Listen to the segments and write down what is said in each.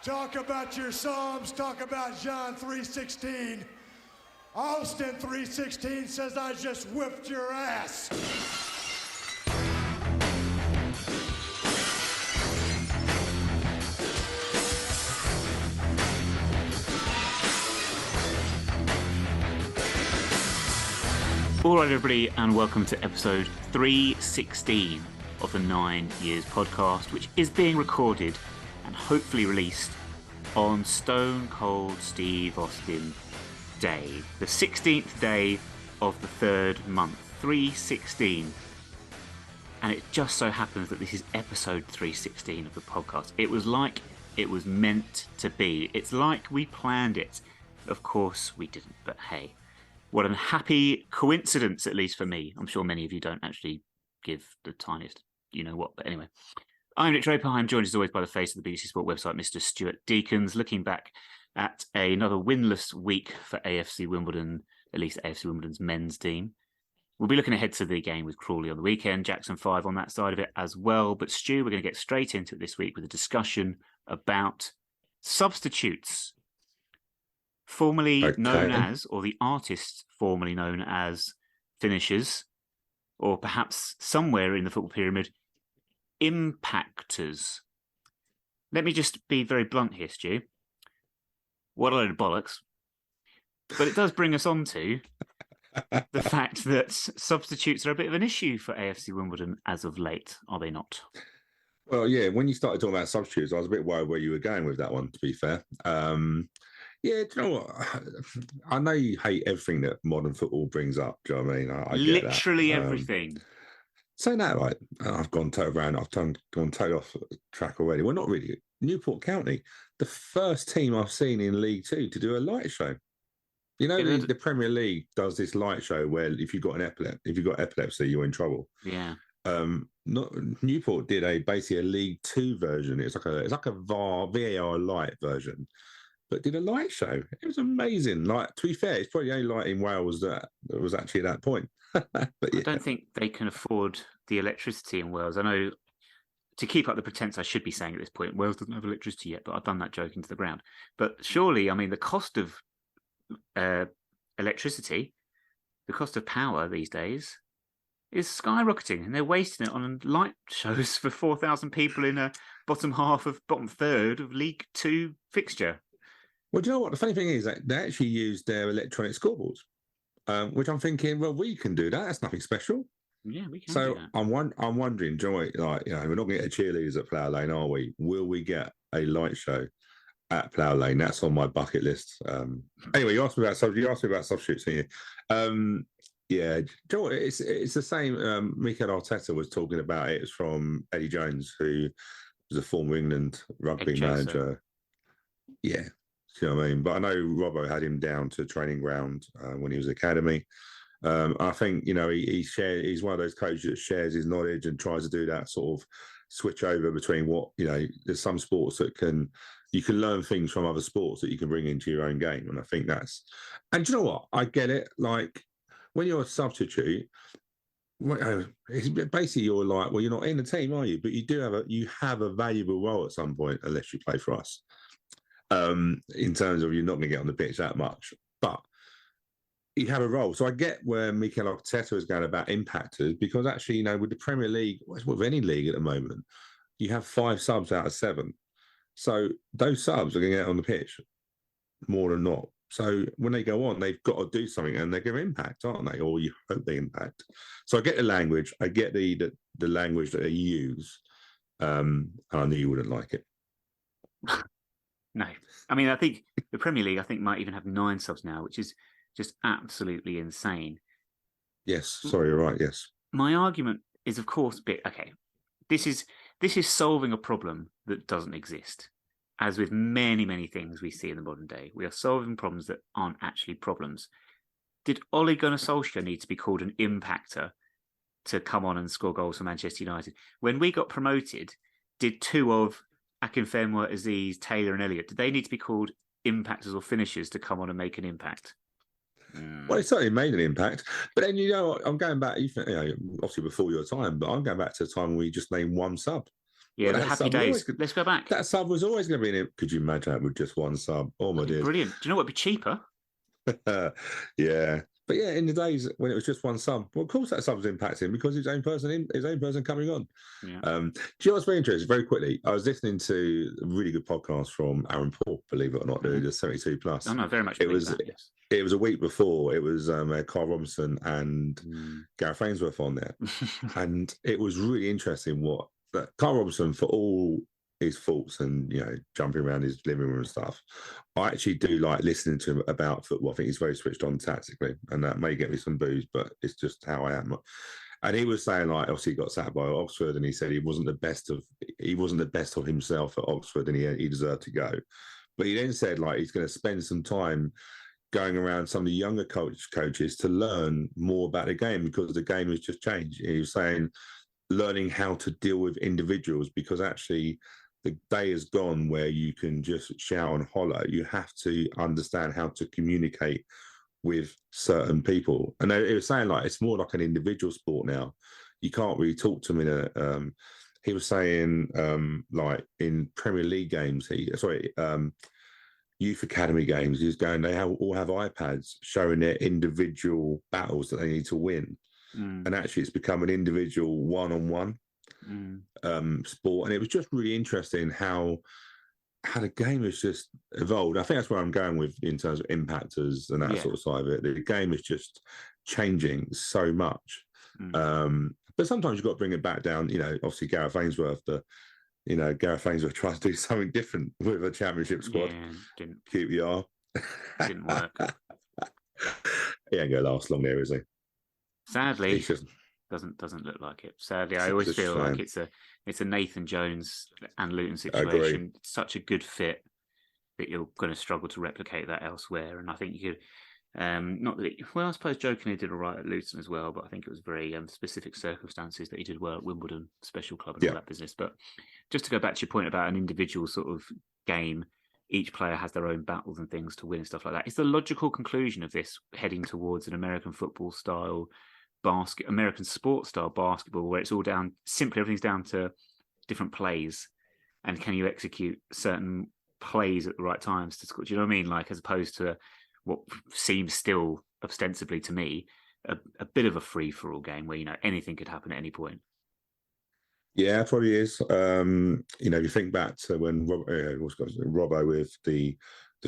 Talk about your Psalms, talk about John 3:16. Austin 3:16 says I just whipped your ass. All right, everybody, and welcome to episode 316 of the 9 Years podcast, which is being recorded and hopefully released on Stone Cold Steve Austin Day, the 16th day of the third month, 316. And it just so happens that this is episode 316 of the podcast. It was like it was meant to be. It's like we planned it. Of course we didn't, but hey. What a happy coincidence, at least for me. I'm sure many of you don't actually give the tiniest you-know-what. But anyway, I'm Nick Draper. I'm joined as always by the face of the BBC Sport website, Mr. Stuart Deacons, looking back at another winless week for AFC Wimbledon, at least AFC Wimbledon's men's team. We'll be looking ahead to the game with Crawley on the weekend, Jackson 5 on that side of it as well. But Stu, we're going to get straight into it this week with a discussion about substitutes. Formerly known as, or the artists formerly known as, finishers, or perhaps somewhere in the football pyramid, impactors. Let me just be very blunt here, Stu. What a load of bollocks. But it does bring us on to the fact that substitutes are a bit of an issue for AFC Wimbledon as of late, are they not? Well, yeah, when you started talking about substitutes, I was a bit worried where you were going with that one, to be fair. Yeah, do you know what? I know you hate everything that modern football brings up. Do you know what I mean? I get literally that. Everything. Saying that, right? I've gone totally around. Gone totally off track already. Well, not really. Newport County, the first team I've seen in League Two to do a light show. You know, the Premier League does this light show where if you've got epilepsy, you're in trouble. Yeah. Newport did basically a League Two version. It's like a VAR light version. But did a light show. It was amazing. Like, to be fair, it's probably the only light in Wales that was actually at that point. But yeah. I don't think they can afford the electricity in Wales. I know, to keep up the pretense I should be saying at this point, Wales doesn't have electricity yet, but I've done that joke into the ground. But surely, I mean, the cost of electricity, the cost of power these days is skyrocketing, and they're wasting it on light shows for 4,000 people in a bottom third of League Two fixture. Well, do you know what? The funny thing is that they actually used their electronic scoreboards, which I'm thinking, well, we can do that. That's nothing special. Yeah, we can. So do that. I'm wondering, Joy, we're not going to get cheerleaders at Plough Lane, are we? Will we get a light show at Plough Lane? That's on my bucket list. Anyway, you asked me about substitutes here. Yeah, do you know what? It's the same. Mikel Arteta was talking about it. It's from Eddie Jones, who was a former England rugby manager. Yeah. You know what I mean? But I know Robbo had him down to training ground when he was academy. I think, he's one of those coaches that shares his knowledge and tries to do that sort of switch over between there's some sports that you can learn things from other sports that you can bring into your own game. And I think and do you know what? I get it. Like, when you're a substitute, basically you're like, well, you're not in the team, are you? But you have a valuable role at some point, unless you play for us. In terms of you're not going to get on the pitch that much, but you have a role. So I get where Mikel Arteta is going about impactors, because actually, with the Premier League, with any league at the moment, you have 5 subs out of 7. So those subs are going to get on the pitch more than not. So when they go on, they've got to do something, and they're going to impact, aren't they? Or you hope they impact. So I get the language. I get the language that they use. And I knew you wouldn't like it. No. I mean, I think the Premier League, might even have 9 subs now, which is just absolutely insane. Yes. Sorry, you're right. Yes. My argument is, of course, this is solving a problem that doesn't exist. As with many, many things we see in the modern day, we are solving problems that aren't actually problems. Did Ole Gunnar Solskjaer need to be called an impactor to come on and score goals for Manchester United? When we got promoted, did 2 of Akinfenwa, Aziz, Taylor and Elliott, did they need to be called impactors or finishers to come on and make an impact? Well, it certainly made an impact. But then, I'm going back, obviously before your time, but I'm going back to the time when we just named 1 sub. Yeah, the happy days. Let's go back. That sub was always going to be in it. Could you imagine that with just one sub? Oh my dear! Brilliant. Do you know what would be cheaper? Yeah, but yeah, in the days when it was just one sub, well, of course that sub was impacting because his own person coming on. Yeah. Do you know what's very interesting? Very quickly, I was listening to a really good podcast from Aaron Paul, believe it or not, the 72 plus. Oh, no, very much. It was a week before. It was Carl Robinson and Gareth Ainsworth on there, and it was really interesting what that Carl Robinson, for all his faults and jumping around his living room and stuff, I actually do like listening to him about football. I think he's very switched on tactically, and that may get me some booze, but it's just how I am. And he was saying, like, obviously he got sacked by Oxford, and he said he wasn't the best of himself at Oxford, and he deserved to go. But he then said, like, he's going to spend some time going around some of the younger coaches to learn more about the game, because the game has just changed. He was saying learning how to deal with individuals, because actually the day has gone where you can just shout and holler. You have to understand how to communicate with certain people. And it was saying, like, it's more like an individual sport now. You can't really talk to them in a he was saying like in Premier League games, youth academy games, he's going, they all have iPads showing their individual battles that they need to win. And actually it's become an individual one-on-one sport. And it was just really interesting how the game has just evolved. I think that's where I'm going with in terms of impactors and that sort of side of it. The game is just changing so much. But sometimes you've got to bring it back down. Obviously Gareth Ainsworth, Gareth Ainsworth tries to do something different with a championship squad. Yeah, QPR. Didn't work. He ain't going to last long there, is he? Sadly, doesn't look like it. Sadly, I always feel like it's a Nathan Jones and Luton situation. It's such a good fit that you're going to struggle to replicate that elsewhere. And I think you could, I suppose jokingly did all right at Luton as well, but I think it was very specific circumstances that he did well at Wimbledon, special club and all that business. But just to go back to your point about an individual sort of game, each player has their own battles and things to win and stuff like that. It's the logical conclusion of this heading towards an American football style American sports style basketball, where it's all everything's down to different plays, and can you execute certain plays at the right times to score? Do you know what I mean? Like, as opposed to what seems still ostensibly to me a bit of a free for all game where anything could happen at any point. Yeah, it probably is. If you think back to when Robbo with the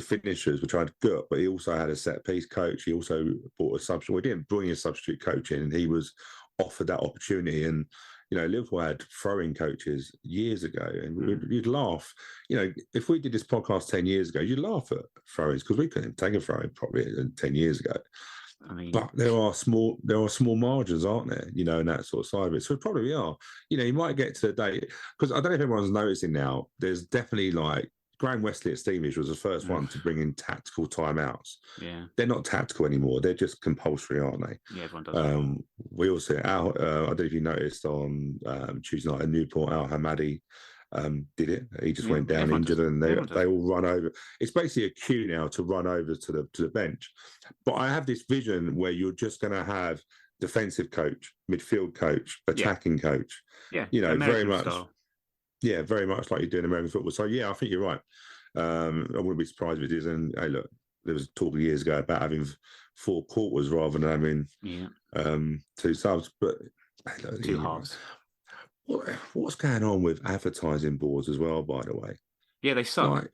finishers were trying to gut, but he also had a set piece coach. He also bought a substitute. We didn't bring a substitute coach in, and he was offered that opportunity. And Liverpool had throwing coaches years ago, and you'd laugh. If we did this podcast 10 years ago, you'd laugh at throw-ins because we couldn't take a throw-in probably 10 years ago. I mean, but there are small margins, aren't there? And that sort of side of it. So probably are. You might get to the day, because I don't know if everyone's noticing now. There's definitely like Graham Wesley at Stevenage was the first one to bring in tactical timeouts. Yeah, they're not tactical anymore. They're just compulsory, aren't they? Yeah, everyone does. We also, I don't know if you noticed on Tuesday night at Newport, Al Hamadi did it. He just went down injured, and they all run over. It's basically a cue now to run over to the bench. But I have this vision where you're just going to have defensive coach, midfield coach, attacking coach. Yeah, American very much. Style. Yeah, very much like you do in American football. So yeah, I think you're right. I wouldn't be surprised if it is. And hey, look, there was talk years ago about having 4 quarters rather than having 2 subs, but 2 halves. What's going on with advertising boards as well, by the way? Yeah, they suck.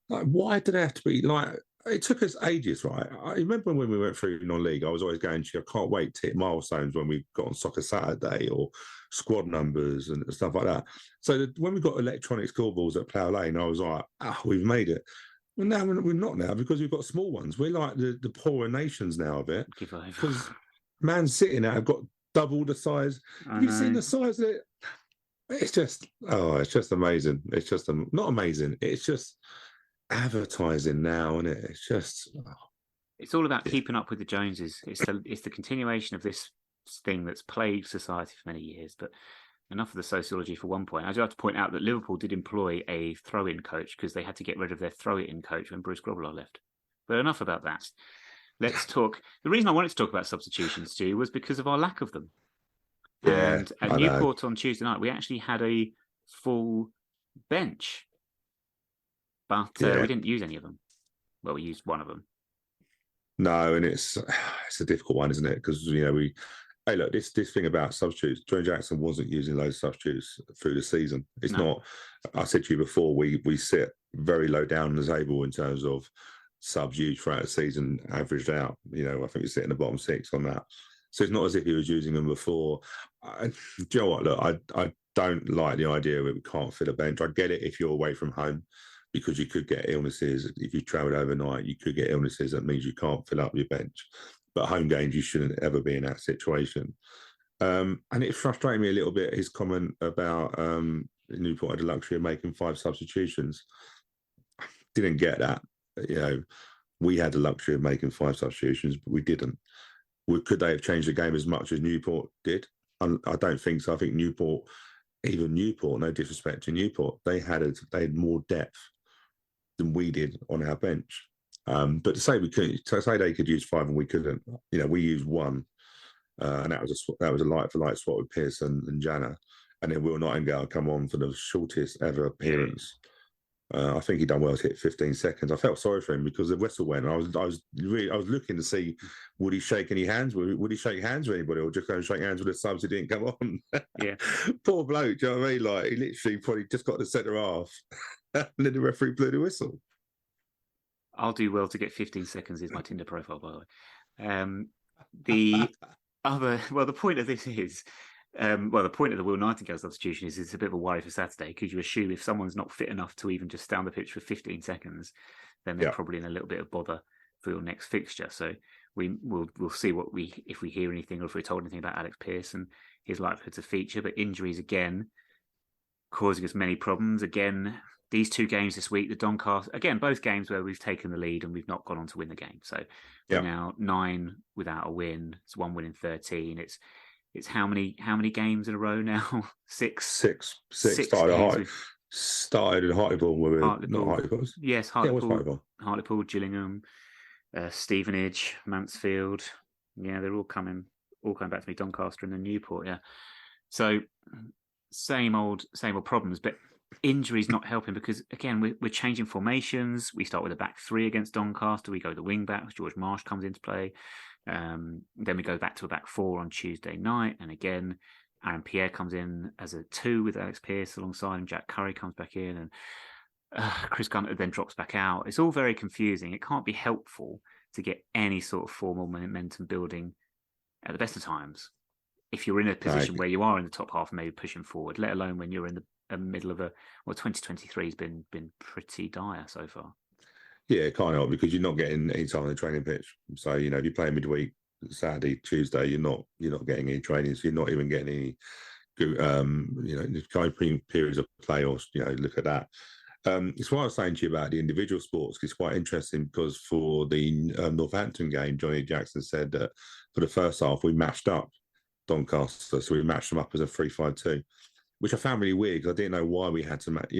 Like why do they have to be like? It took us ages, right? I remember when we went through non-league, I was always going, I can't wait to hit milestones when we got on Soccer Saturday or squad numbers and stuff like that. So when we got electronic scoreboards at Plough Lane, I was like, we've made it. Well, now we're not now, because we've got small ones. We're like the poorer nations now of it. Because Man City now have got double the size. Have you seen the size of it? It's just amazing. It's just not amazing. It's just advertising now, isn't it? It's just it's all about keeping up with the Joneses. It's the continuation of this thing that's plagued society for many years. But enough of the sociology for one point. I do have to point out that Liverpool did employ a throw-in coach because they had to get rid of their throw-in coach when Bruce Grobbelaar left. But enough about that. Let's talk. The reason I wanted to talk about substitutions, Stu, was because of our lack of them. And at Newport on Tuesday night, we actually had a full bench. But we didn't use any of them. Well, we used one of them. No, and it's a difficult one, isn't it? Because hey, look, this thing about substitutes. Johnny Jackson wasn't using those substitutes through the season. It's not. I said to you before, we sit very low down the table in terms of subs used throughout the season, averaged out. I think we sit in the bottom 6 on that. So it's not as if he was using them before. Do you know what? Look, I don't like the idea that we can't fill a bench. I get it if you're away from home, because you could get illnesses. If you travelled overnight, you could get illnesses. That means you can't fill up your bench. But home games, you shouldn't ever be in that situation. And it frustrated me a little bit, his comment about Newport had the luxury of making 5 substitutions. Didn't get that. We had the luxury of making 5 substitutions, but we didn't. Could they have changed the game as much as Newport did? I don't think so. I think Newport, no disrespect to Newport, they had more depth than we did on our bench. But to say they could use 5 and we couldn't, we used 1, and that was a light for light swap with Pearson and Jana, and then Will Nightingale come on for the shortest ever appearance. I think he done well to hit 15 seconds. I felt sorry for him because the whistle went. I was looking to see, would he shake any hands? Would he shake hands with anybody, or just go and shake hands with the subs who didn't come on? Yeah, poor bloke. Do you know what I mean? Like, he literally probably just got the centre half, and then the referee blew the whistle. I'll do well to get 15 seconds is my Tinder profile, by the way. The point of this is, the point of the Will Nightingale substitution is it's a bit of a worry for Saturday, because you assume if someone's not fit enough to even just stay on the pitch for 15 seconds, then they're probably in a little bit of bother for your next fixture. So we'll see if we hear anything, or if we're told anything about Alex Pearson, his likelihood to feature. But injuries again causing us many problems. Again, these 2 games this week, the Doncaster, again, both games where we've taken the lead and we've not gone on to win the game. So we're now 9 without a win. It's 1 win in 13. It's how many games in a row now? 6. 6 started at Hartlepool. Yes, Hartlepool, Gillingham, Stevenage, Mansfield. Yeah, they're all coming back to me. Doncaster and then Newport. Yeah, so same old problems, but injuries not helping, because again we're changing formations. We start with a back 3 against Doncaster. We go the wing backs. George Marsh comes into play. Then we go back to a back 4 on Tuesday night, and again Aaron Pierre comes in as a 2 with Alex Pearce alongside him. Jack Curry comes back in, and Chris Gunter then drops back out. It's all very confusing. It can't be helpful to get any sort of formal momentum building at the best of times if you're in a position where you are in the top half, maybe pushing forward, let alone when you're in the middle of 2023 has been pretty dire so far. Yeah, it can't help, because you're not getting any time on the training pitch. So, if you play midweek, Saturday, Tuesday, you're not getting any training. So you're not even getting any, going periods of play, or, look at that. It's what I was saying to you about the individual sports. It's quite interesting, because for the Northampton game, Johnny Jackson said that for the first half, we matched up Doncaster. So we matched them up as a 3-5-2, which I found really weird, because I didn't know why we had to match.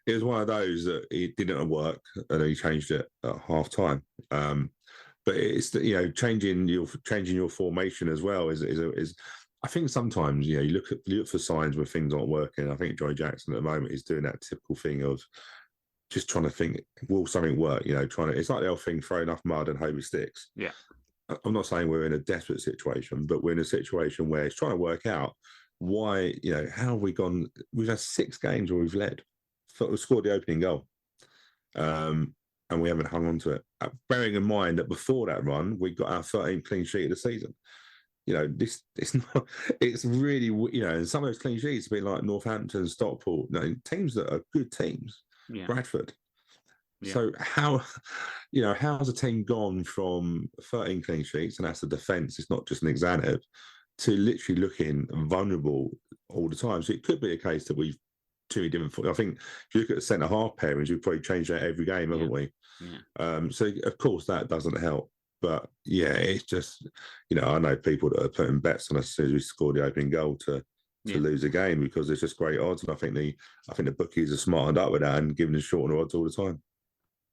It was one of those that it didn't work, and he changed it at half time. But it's changing your formation as well is I think sometimes you look for signs where things aren't working. I think Johnny Jackson at the moment is doing that typical thing of just trying to think, will something work? It's like the old thing, throw enough mud and hope it sticks. Yeah, I'm not saying we're in a desperate situation, but we're in a situation where it's trying to work out why. How have we gone? We've had 6 games where we've led. We scored the opening goal, and we haven't hung on to it. Bearing in mind that before that run, we got our 13th clean sheet of the season. It's really, and some of those clean sheets have been like Northampton, Stockport, teams that are good teams, Bradford. Yeah. So how's a team gone from 13 clean sheets, and that's the defence, it's not just an example, to literally looking vulnerable all the time? So it could be a case that we've too different. I think if you look at the centre half pairings, we've probably changed that every game, haven't we? Yeah. So of course that doesn't help. But yeah, it's just I know people that are putting bets on us as soon as we score the opening goal to lose a game, because there's just great odds, and I think the bookies are smartened up with that and giving us shorter odds all the time.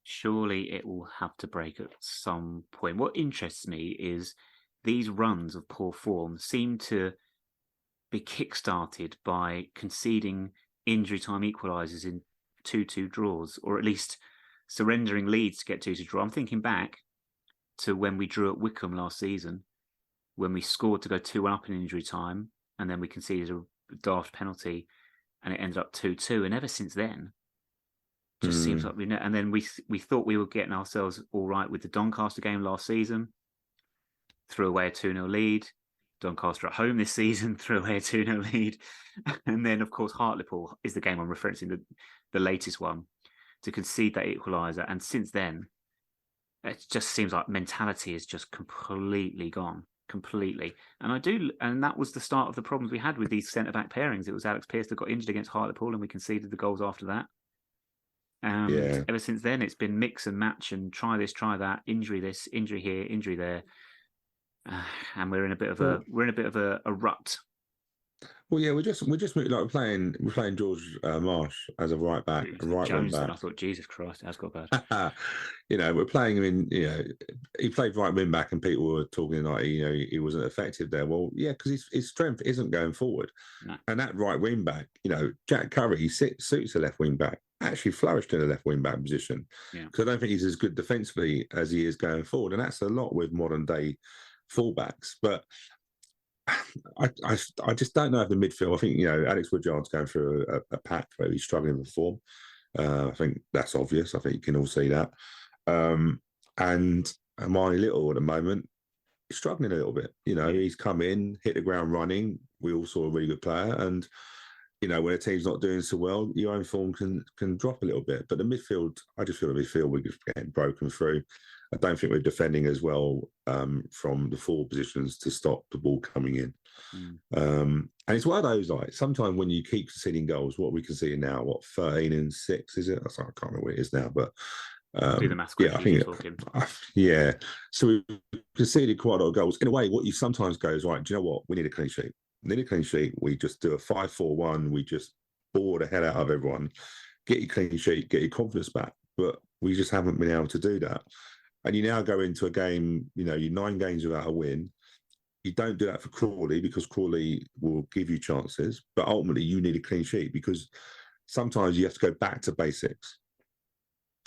Surely it will have to break at some point. What interests me is these runs of poor form seem to be kick-started by conceding injury time equalisers in 2-2 draws, or at least surrendering leads to get 2-2 draw. I'm thinking back to when we drew at Wycombe last season, when we scored to go 2-1 up in injury time, and then we conceded a daft penalty, and it ended up 2-2. And ever since then, just seems like and then we thought we were getting ourselves all right with the Doncaster game last season, threw away a 2-0 lead. Doncaster at home this season, threw away a 2-0 lead. And then, of course, Hartlepool is the game I'm referencing, the latest one, to concede that equaliser. And since then, it just seems like mentality is just completely gone. Completely. And that was the start of the problems we had with these centre-back pairings. It was Alex Pearce that got injured against Hartlepool, and we conceded the goals after that. Ever since then, it's been mix and match and try this, try that, injury this, injury here, injury there. And we're in a bit of a rut. Well, yeah, we're playing George Marsh as a right back, a right wing back. I thought, Jesus Christ, that's got bad. We're playing him in. He played right wing back, and people were talking like he wasn't effective there. Well, yeah, because his strength isn't going forward, and that right wing back, Jack Curry, he suits a left wing back. Actually flourished in a left wing back position because I don't think he's as good defensively as he is going forward, and that's a lot with modern day fullbacks. But I just don't know if the midfield. I think Alex Woodyard's going through a patch where he's struggling with form. I think that's obvious. I think you can all see that. And Amani Little at the moment is struggling a little bit. He's come in, hit the ground running. We all saw a really good player, and when a team's not doing so well, your own form can drop a little bit. But the midfield, I just feel the midfield we're just getting broken through. I don't think we're defending as well from the forward positions to stop the ball coming in. And it's one of those, like, sometimes when you keep conceding goals, what we can see now, 13 and 6, is it? I can't remember what it is now, but do the maths quickly. So we conceded quite a lot of goals. In a way, what you sometimes go is, right, do you know what? We need a clean sheet. We just do a 5-4-1. We just bore the hell out of everyone. Get your clean sheet, get your confidence back. But we just haven't been able to do that. And you now go into a game, you're 9 games without a win. You don't do that for Crawley because Crawley will give you chances. But ultimately, you need a clean sheet because sometimes you have to go back to basics.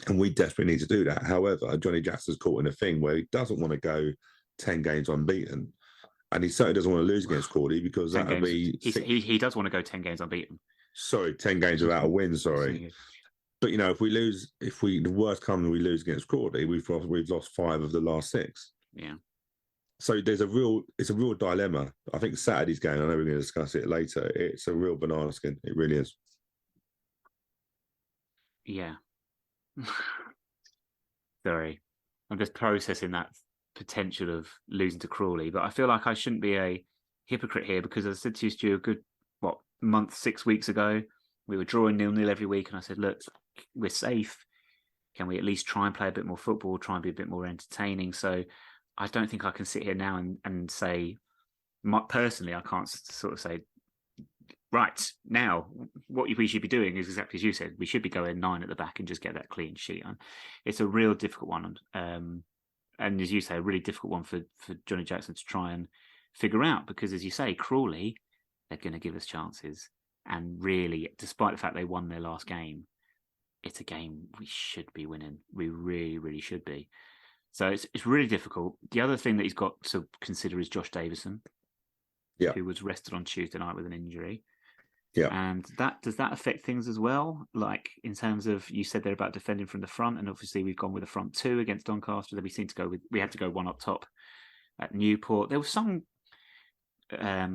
And we desperately need to do that. However, Johnny Jackson's caught in a thing where he doesn't want to go 10 games unbeaten. And he certainly doesn't want to lose against Crawley because that would be... He does want to go 10 games unbeaten. Sorry, 10 games without a win, sorry. But, if the worst comes we lose against Crawley, we've lost 5 of the last 6. Yeah. So it's a real dilemma. I think Saturday's game, I know we're going to discuss it later, it's a real banana skin. It really is. Yeah. Sorry. I'm just processing that potential of losing to Crawley, but I feel like I shouldn't be a hypocrite here because as I said to you, Stu, a good, 6 weeks ago, we were drawing 0-0 every week, and I said, look, we're safe. Can we at least try and play a bit more football, try and be a bit more entertaining? So I don't think I can sit here now and say, personally, I can't sort of say, right, now, what we should be doing is exactly as you said. We should be going 9 at the back and just get that clean sheet on. It's a real difficult one. And as you say, a really difficult one for Johnny Jackson to try and figure out because, as you say, Crawley, they're going to give us chances. And really, despite the fact they won their last game, it's a game we should be winning. We really, really should be. So it's really difficult. The other thing that he's got to consider is Josh Davison, who was rested on Tuesday night with an injury. Yeah. And does that affect things as well? Like in terms of, you said they're about defending from the front, and obviously we've gone with a front 2 against Doncaster. Then we had to go 1 up top at Newport. There was some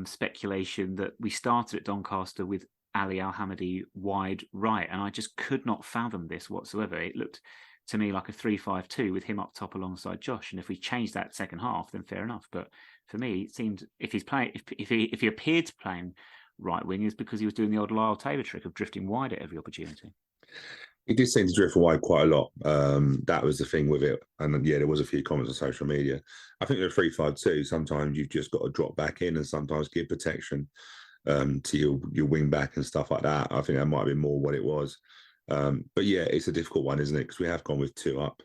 speculation that we started at Doncaster with Ali Al-Hamadi wide right, and I just could not fathom this whatsoever. It looked to me like a 3-5-2 with him up top alongside Josh, and if we changed that second half, then fair enough. But for me, it seemed if he appeared to playing right wing, is because he was doing the old Lyle Taylor trick of drifting wide at every opportunity. He did seem to drift wide quite a lot. That was the thing with it. And there was a few comments on social media. I think the 3-5-2, sometimes you've just got to drop back in and sometimes give protection to your wing back and stuff like that. I think that might be more what it was. But yeah, it's a difficult one, isn't it? Because we have gone with 2 up.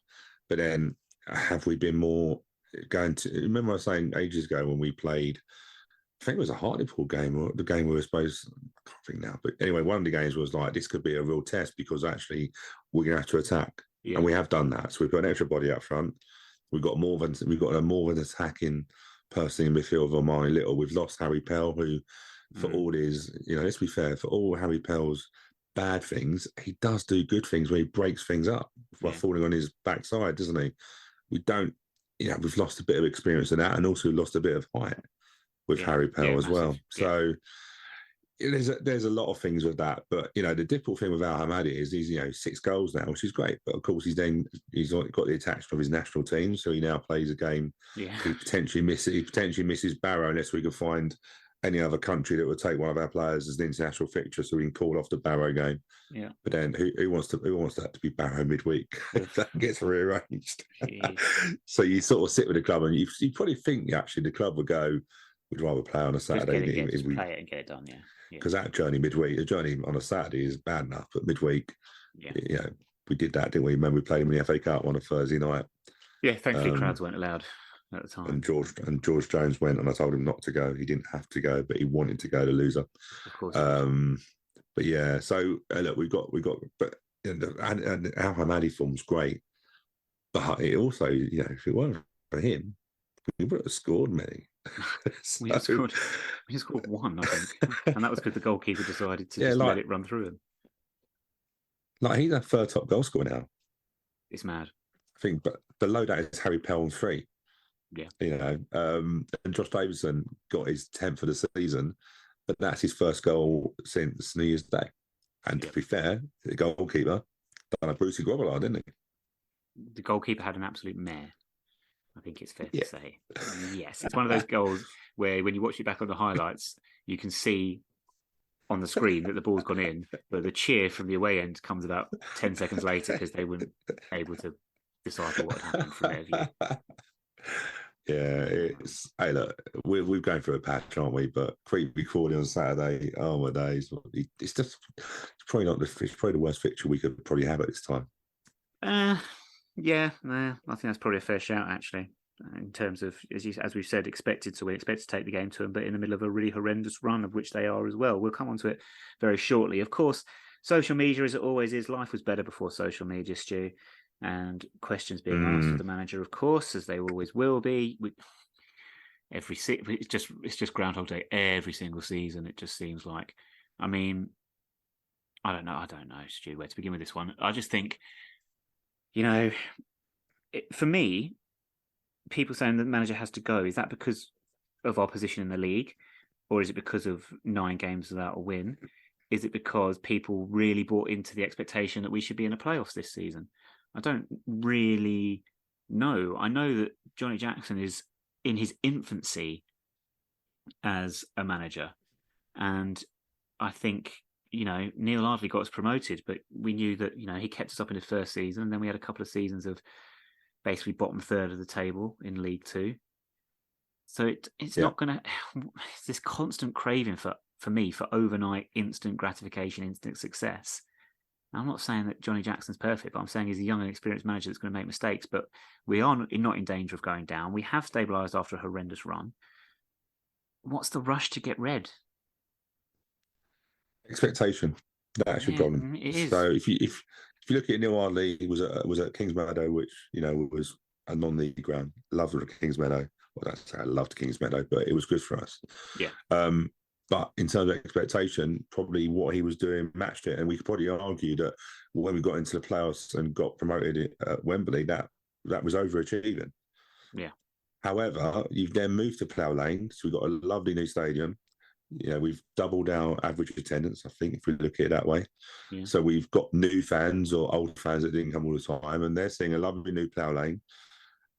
But then have we been more going to... Remember I was saying ages ago when we played I think it was a Hartlepool game, or the game we were supposed, I can't think now, but anyway, one of the games was like, this could be a real test because actually we're going to have to attack. Yeah. And we have done that. So we've got an extra body up front. We've got a more of an attacking person in midfield of Omani Little. We've lost Harry Pell, who, for all his, let's be fair, for all Harry Pell's bad things, he does do good things where he breaks things up by falling on his backside, doesn't he? We don't, we've lost a bit of experience in that, and also lost a bit of height with Harry Pell as well. So there's a lot of things with that. But, the difficult thing with Al Hamadi is he's, 6 goals now, which is great. But of course, he's got the attachment of his national team. So he now plays a game. Yeah. He potentially misses Barrow unless we can find any other country that would take one of our players as an international fixture so we can call off the Barrow game. Yeah. But then who wants that to be Barrow midweek if that gets rearranged? So you sort of sit with the club and you probably think actually the club would go, we'd rather play on a Saturday if we play it and get it done, because that journey midweek, the journey on a Saturday is bad enough, but midweek, we did that, didn't we? Remember we played him in the FA Cup on a Thursday night. Yeah, thankfully crowds weren't allowed at the time. And George Jones went, and I told him not to go. He didn't have to go, but he wanted to go, the loser. Of course. But yeah, so look, we got, but and Al Hamadi form's great, but it also, if it weren't for him, we would have scored many. We scored one, I think, and that was because the goalkeeper decided to just let it run through him. Like he's our third top goal scorer now. It's mad. I think, but below that is Harry Pell on 3. Yeah, and Josh Davidson got his 10th for the season, but that's his first goal since New Year's Day. And to be fair, the goalkeeper done a Brucey Grobbelaar, didn't he? The goalkeeper had an absolute mare. I think it's fair to say. Yes, it's one of those goals where when you watch it back on the highlights, you can see on the screen that the ball's gone in, but the cheer from the away end comes about 10 seconds later because they weren't able to decipher what happened from their view. Yeah, hey, look, we're going through a patch, aren't we? But Creepy Crawley on Saturday, oh my days, it's probably the worst fixture we could probably have at this time. Yeah, I think that's probably a fair shout, actually, in terms of, as we've said, expected to take the game to them, but in the middle of a really horrendous run, of which they are as well. We'll come on to it very shortly. Of course, social media, as it always is, life was better before social media, Stu, and questions being asked of the manager, of course, as they always will be. It's just Groundhog Day every single season, it just seems like. I mean, I don't know, Stu, where to begin with this one. I just think, for me, people saying that the manager has to go, is that because of our position in the league? Or is it because of 9 games without a win? Is it because people really bought into the expectation that we should be in the playoffs this season? I don't really know. I know that Johnny Jackson is in his infancy as a manager. And I think, Neil Ardley got us promoted, but we knew that, he kept us up in his first season. And then we had a couple of seasons of basically bottom third of the table in League Two. So it's not going to... It's this constant craving for me for overnight instant gratification, instant success. Now, I'm not saying that Johnny Jackson's perfect, but I'm saying he's a young and experienced manager that's going to make mistakes. But we are not in danger of going down. We have stabilised after a horrendous run. What's the rush to get red? Expectation. That's your problem. It is. So if you look at Neil Ardley, he was at Kings Meadow, which was a non-league ground. Loved Kings Meadow. Well, that's how I loved Kings Meadow, but it was good for us. Yeah. But in terms of expectation, probably what he was doing matched it, and we could probably argue that when we got into the playoffs and got promoted at Wembley, that was overachieving. Yeah. However, you've then moved to Plough Lane, so we've got a lovely new stadium. We've doubled our average attendance, I think, if we look at it that way. Yeah. So we've got new fans or old fans that didn't come all the time, and they're seeing a lovely new Plough Lane,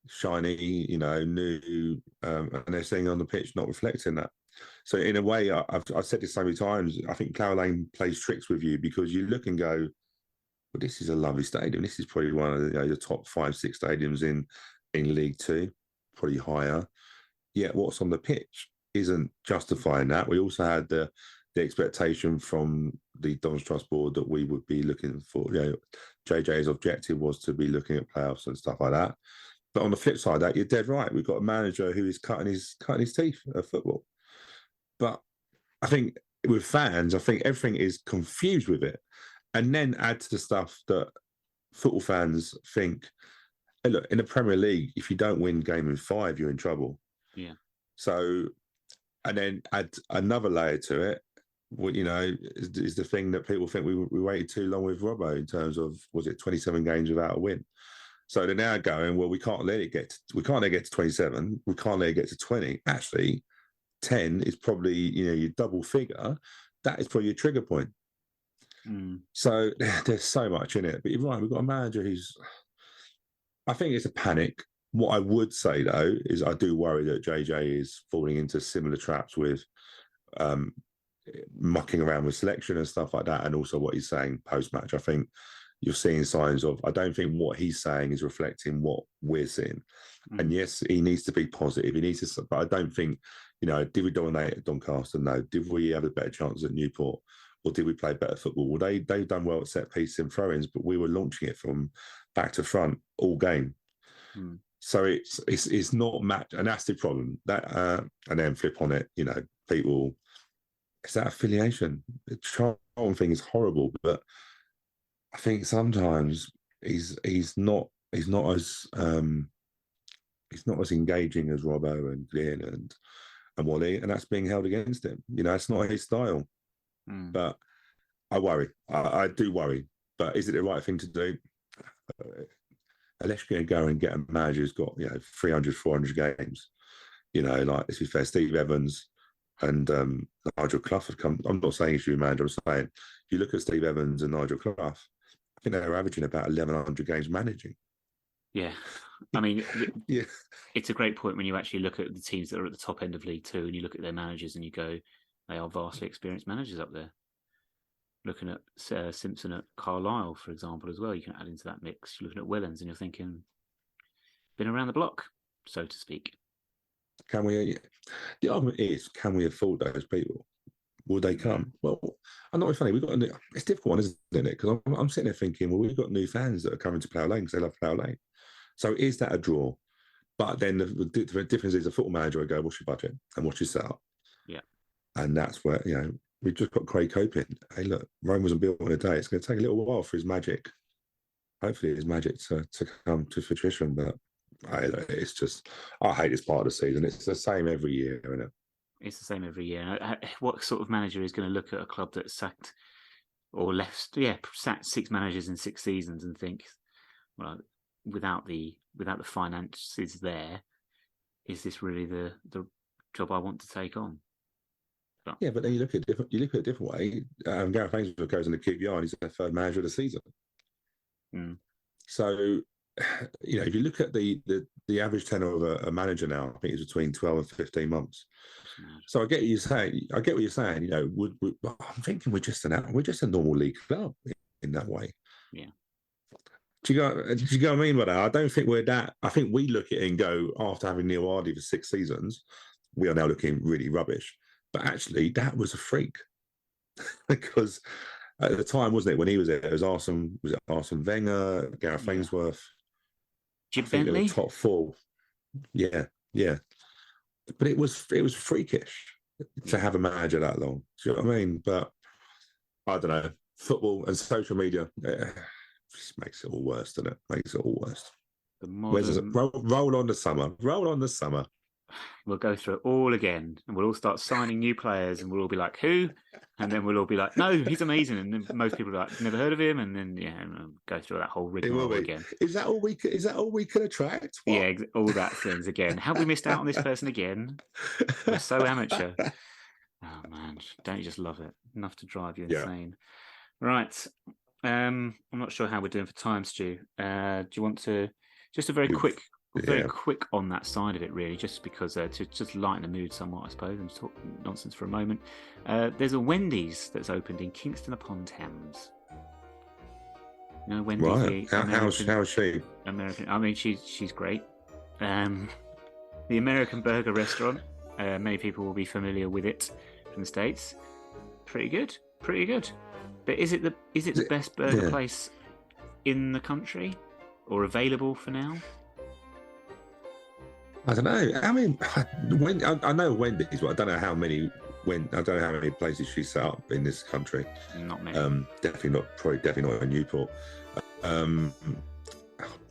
shiny, new, and they're seeing on the pitch not reflecting that. So in a way, I've said this so many times, I think Plough Lane plays tricks with you because you look and go, well, this is a lovely stadium. This is probably one of the top 5-6 stadiums in League Two, probably higher. Yet what's on the pitch isn't justifying that. We also had the expectation from the Don's Trust Board that we would be looking for, JJ's objective was to be looking at playoffs and stuff like that. But on the flip side of that, you're dead right. We've got a manager who is cutting his teeth at football. But I think with fans, I think everything is confused with it. And then add to the stuff that football fans think, hey, look, in the Premier League, if you don't win game in 5, you're in trouble. Yeah. So, and then add another layer to it, is the thing that people think we waited too long with Robbo in terms of, was it 27 games without a win? So they're now going, well, we can't let it get to 27. We can't let it get to 20. Actually, 10 is probably, your double figure. That is probably your trigger point. So there's so much in it. But you're right, we've got a manager I think it's a panic. What I would say, though, is I do worry that JJ is falling into similar traps with mucking around with selection and stuff like that, and also what he's saying post-match. I think you're seeing signs of, I don't think what he's saying is reflecting what we're seeing. And yes, he needs to be positive. He needs to, but I don't think, did we dominate at Doncaster? No. Did we have a better chance at Newport? Or did we play better football? Well, they've done well at set pieces and throw-ins, but we were launching it from back to front all game. So it's not match, and that's the problem. That and then flip on it, people. It's that affiliation. The Charlton thing is horrible, but I think sometimes he's not as engaging as Robbo and Glyn and Wally, and that's being held against him. It's not his style. But I worry. I do worry. But is it the right thing to do? Unless you're going to go and get a manager who's got 300, 400 games. Like, to be fair, Steve Evans and Nigel Clough have come. I'm not saying he should be manager. I'm saying if you look at Steve Evans and Nigel Clough, I think they're averaging about 1,100 games managing. Yeah. I mean, yeah, it's a great point when you actually look at the teams that are at the top end of League Two and you look at their managers and you go, they are vastly experienced managers up there. Looking at Simpson at Carlisle, for example, as well, you can add into that mix. You're looking at Wellens and you're thinking, been around the block, so to speak. Can we? The argument is, can we afford those people? Will they come? Well, I'm not funny. It's a difficult one, isn't it? Because I'm sitting there thinking, well, we've got new fans that are coming to Plough Lane because they love Plough Lane. So is that a draw? But then the difference is a football manager will go, what's your budget and what's your setup? Yeah. And that's where, we've just got Craig Copin. Hey, look, Rome wasn't built in a day. It's going to take a little while for his magic, hopefully his magic to come to fruition. But it's just, I hate this part of the season. It's the same every year, isn't it? It's the same every year. What sort of manager is going to look at a club that sacked sacked 6 managers in 6 seasons and think, well, without the finances there, is this really the job I want to take on? Yeah, but then you look at a different way. Gareth Ainsworth goes in the QPR and he's their 3rd manager of the season. So, if you look at the average tenure of a manager now, I think it's between 12 and 15 months. So I get what you're saying. I'm thinking we're just a normal league club in that way. Yeah. Do you know what I mean by that? I don't think we're that. I think we look at it and go, after having Neil Hardy for 6 seasons, we are now looking really rubbish. But actually, that was a freak because at the time, wasn't it, when he was there, it was Arsene Wenger, Gareth Ainsworth, Jim Bentley, top 4. Yeah. But it was freakish to have a manager that long. Do you know what I mean? But I don't know. Football and social media just makes it all worse, doesn't it? Makes it all worse. Roll on the summer. Roll on the summer. We'll go through it all again and we'll all start signing new players and we'll all be like, who? And then we'll all be like, no, he's amazing. And then most people are like, never heard of him. And then, and we'll go through that whole rigmarole again. Is that all we can attract? What? Yeah, all that things again. Have we missed out on this person again? We're so amateur. Oh, man. Don't you just love it? Enough to drive you insane. Yeah. Right. I'm not sure how we're doing for time, Stu. Do you want to, just a very quick on that side of it, really, just because to just lighten the mood somewhat, I suppose, and talk nonsense for a moment. There's a Wendy's that's opened in Kingston upon Thames. You know, Wendy's. Right. How's she? American. I mean, she's great. The American Burger Restaurant. Many people will be familiar with it from the States. Pretty good. But is it the best burger place in the country or available for now? I don't know. I mean, I know Wendy's, but I don't know how many when I don't know how many places she's set up in this country. Not many. Definitely not in Newport.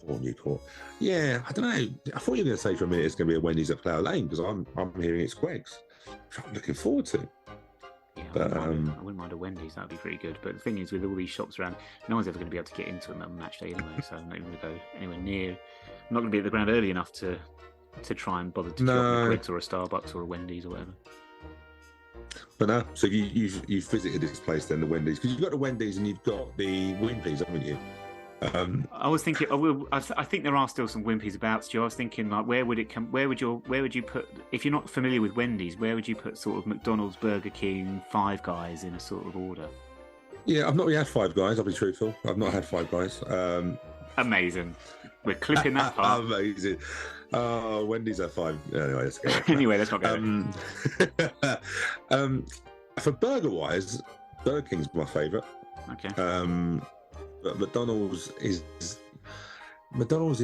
Or Newport. Yeah, I don't know. I thought you were going to say for a minute it's going to be a Wendy's at Flower Lane because I'm hearing it's Greg's, which I'm looking forward to. Yeah, But I wouldn't mind a Wendy's. That'd be pretty good. But the thing is, with all these shops around, no one's ever going to be able to get into them on match day anyway. So I'm not even going to go anywhere near. I'm not going to be at the ground early enough to try and bother to queue up a Greg's or a Starbucks or a Wendy's or whatever. But no, so you've visited this place then, the Wendy's, because you've got the Wendy's and you've got the Wimpy's, haven't you? I was thinking. I think there are still some Wimpy's about, Stu. I was thinking, like, where would it come? Where would you put? If you're not familiar with Wendy's, where would you put sort of McDonald's, Burger King, Five Guys in a sort of order? Yeah, I've not really had Five Guys. I'll be truthful. I've not had Five Guys. Amazing. We're clipping that part. Amazing. Oh, Wendy's at five. Anyway, let's go. Anyway, let's not go. For burger wise, Burger King's my favourite. Okay. But McDonald's is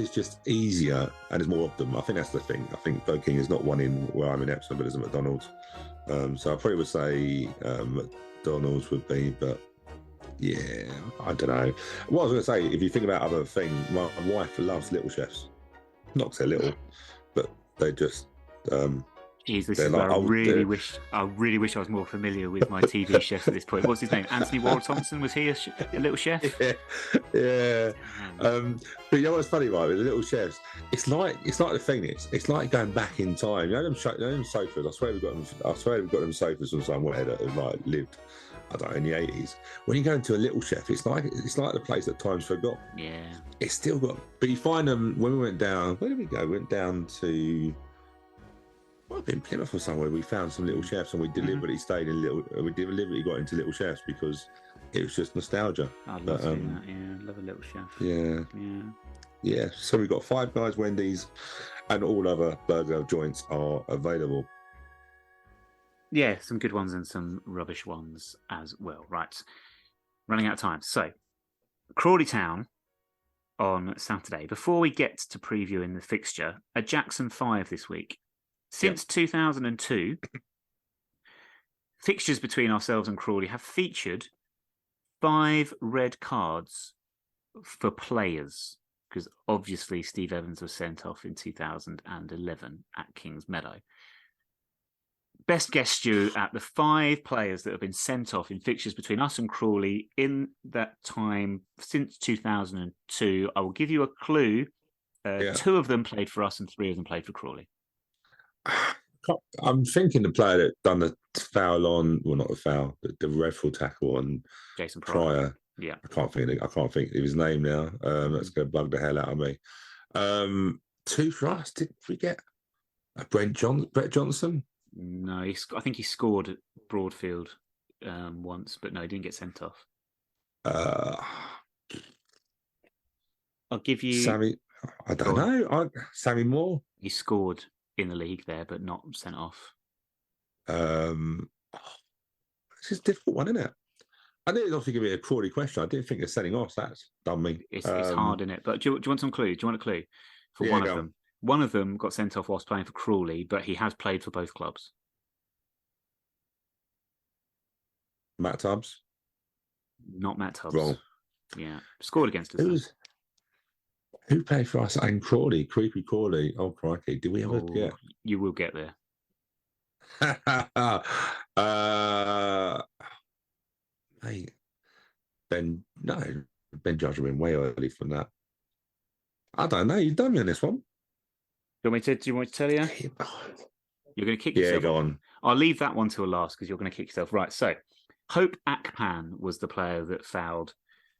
just easier and there's more of them. I think that's the thing. I think Burger King is not one in where I'm in Epsom, but there's a McDonald's. So I probably would say McDonald's would be, but yeah, I don't know. What I was going to say, if you think about other things, my wife loves Little Chefs. Not because they're little, but they just. Jeez, this is where I really wish I was more familiar with my TV chefs at this point. What's his name? Anthony Warren Thompson? Was he a little chef? Yeah. But you know what's funny, right? With the Little Chefs, it's like the thing is, it's like going back in time. You know them sofas. I swear we've got them sofas from somewhere that have like lived, I don't know, in the 80s. When you go into a Little Chef, it's like the place that time's forgot. Yeah. It's still got, but you find them when we went down. Where did we go? We went down to. Well, in Plymouth or somewhere, we found some Little Chefs, and we deliberately stayed in we deliberately got into Little Chefs because it was just nostalgia. I'd love to do that. Yeah, love a Little Chef. Yeah. So we've got Five Guys, Wendy's, and all other burger joints are available. Yeah, some good ones and some rubbish ones as well. Right, running out of time. So, Crawley Town on Saturday. Before we get to previewing the fixture, a Jackson 5 this week. Since 2002, fixtures between ourselves and Crawley have featured 5 red cards for players, because obviously Steve Evans was sent off in 2011 at Kings Meadow. Best guess, Stu, at the 5 players that have been sent off in fixtures between us and Crawley in that time since 2002. I will give you a clue. 2 of them played for us and 3 of them played for Crawley. I'm thinking the player that done the foul on, well, not the foul, but the red full tackle on Jason Pryor. Yeah, I can't think of his name now. That's going to bug the hell out of me. 2 for us. Did we get Brett Johnson? No, I think he scored at Broadfield once, but no, he didn't get sent off. I'll give you Sammy. I don't know. Sammy Moore. He scored in the league there, but not sent off. This is a difficult one, isn't it? I didn't obviously give it a Crawley question. I didn't think of sending off. That's done me. It's hard, isn't it? But do you want some clue? Do you want a clue for one of them? One of them got sent off whilst playing for Crawley, but he has played for both clubs. Matt Tubbs? Not Matt Tubbs. Wrong. Yeah. Scored against us. Who played for us and Crawley? Creepy Crawley. Oh, crikey. Did we ever get? You will get there. Mate. Ben Judge went way early from that. I don't know. You've done me on this one. Do you want me to tell you? You're going to kick yourself. Yeah, go on. I'll leave that one till last because you're going to kick yourself. Right. So, Hope Akpan was the player that fouled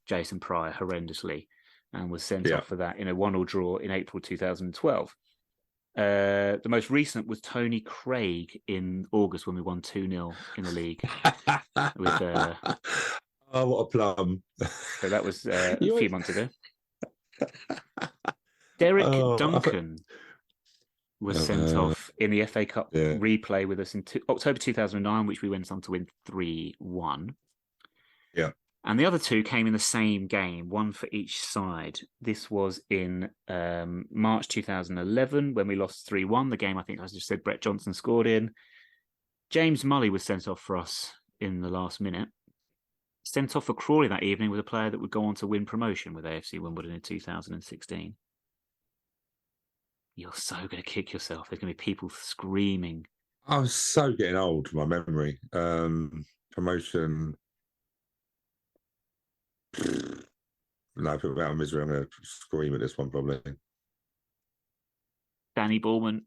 Jason Pryor horrendously and was sent off for that in a 1-1 draw in April 2012. The most recent was Tony Craig in August when we won 2-0 in the league. Oh, what a plum. So that was a few months ago. Derek Duncan was sent off in the FA Cup replay with us in October 2009, which we went on to win 3-1. Yeah. And the other 2 came in the same game, 1 for each side. This was in March 2011 when we lost 3-1. The game, I think, as I just said, Brett Johnson scored in. James Mully was sent off for us in the last minute. Sent off for Crawley that evening with a player that would go on to win promotion with AFC Wimbledon in 2016. You're so going to kick yourself. There's going to be people screaming. I was so getting old, my memory. Promotion. No, put me out of misery. I'm going to scream at this one probably. Danny Ballman.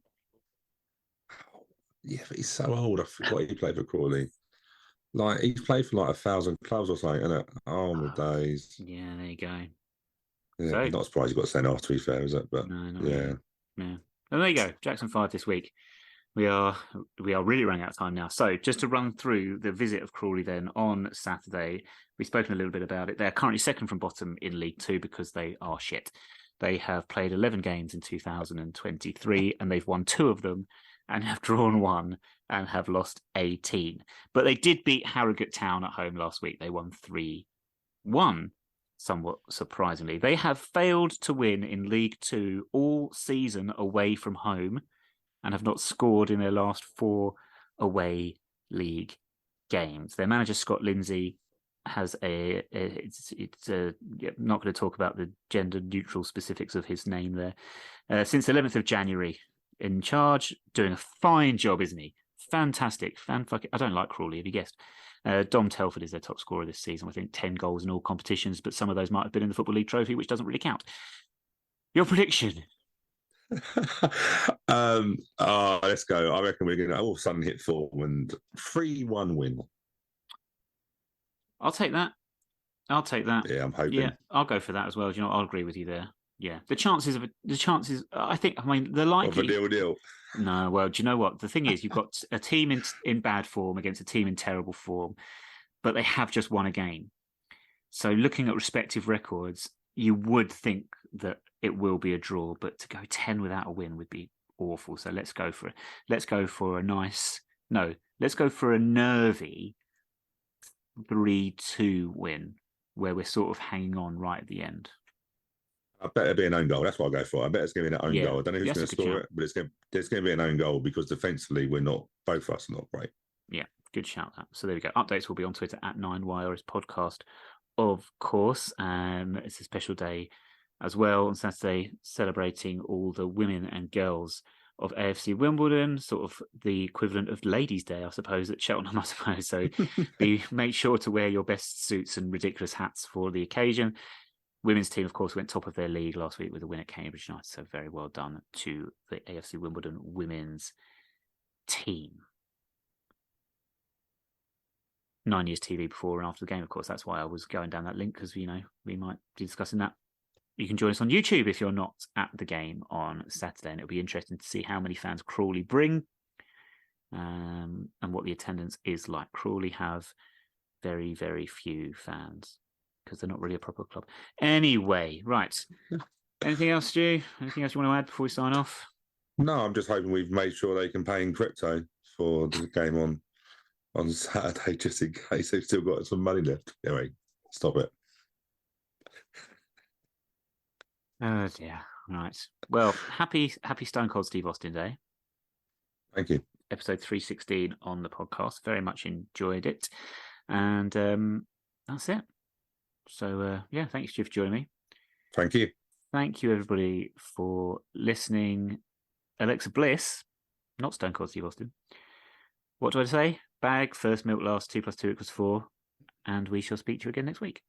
Yeah, but he's so old. I forgot he played for Crawley. Like, he's played for like 1,000 clubs or something, isn't it? Oh, my days. Yeah, there you go. Yeah, So, not surprised he got sent off, to be fair, is it? But no, yeah. Really. Yeah. And there you go. Jackson 5 this week. We are really running out of time now. So just to run through the visit of Crawley then on Saturday, we've spoken a little bit about it. They're currently second from bottom in League Two because they are shit. They have played 11 games in 2023 and they've won 2 of them and have drawn 1 and have lost 18. But they did beat Harrogate Town at home last week. They won 3-1, somewhat surprisingly. They have failed to win in League Two all season away from home and have not scored in their last 4 away league games. Their manager, Scott Lindsay, has not going to talk about the gender neutral specifics of his name there. Since 11th of January, in charge, doing a fine job, isn't he? Fantastic. I don't like Crawley, have you guessed? Dom Telford is their top scorer this season. I think 10 goals in all competitions, but some of those might have been in the Football League Trophy, which doesn't really count. Your prediction? Let's go. I reckon we're going to all of a sudden hit form and 3-1 win. I'll take that. Yeah, I'm hoping. Yeah, I'll go for that as well. Do you know, I'll agree with you there. Yeah, the chances, I mean, the likely. Of a deal. No, well, do you know what? The thing is, you've got a team in bad form against a team in terrible form, but they have just won a game. So looking at respective records, you would think that it will be a draw, but to go 10 without a win would be awful. So let's go for it. Let's go for a nervy 3-2 win where we're sort of hanging on right at the end. I bet it'll be an own goal. That's what I'll go for. I bet it's going to be an own goal. I don't know who's going to score it, but there's going to be an own goal because defensively both of us are not great. Yeah, good shout that. So there we go. Updates will be on Twitter at 9YRS Podcast, of course. It's a special day as well on Saturday, celebrating all the women and girls of AFC Wimbledon, sort of the equivalent of Ladies' Day, I suppose, at Cheltenham, I suppose. So make sure to wear your best suits and ridiculous hats for the occasion. Women's team, of course, went top of their league last week with a win at Cambridge United. So very well done to the AFC Wimbledon women's team. 9 years TV before and after the game, of course. That's why I was going down that link, because, we might be discussing that. You can join us on YouTube if you're not at the game on Saturday, and it'll be interesting to see how many fans Crawley bring and what the attendance is like. Crawley have very, very few fans because they're not really a proper club. Anyway, right. Anything else, Stu? Anything else you want to add before we sign off? No, I'm just hoping we've made sure they can pay in crypto for the game on Saturday, just in case they've still got some money left. Anyway, stop it. Oh dear. Right. Well, happy Stone Cold Steve Austin Day. Thank you. Episode 316 on the podcast. Very much enjoyed it. And that's it. So, thanks, Stu, for joining me. Thank you. Thank you, everybody, for listening. Alexa Bliss, not Stone Cold Steve Austin. What do I say? Bag, first milk last, 2 + 2 = 4. And we shall speak to you again next week.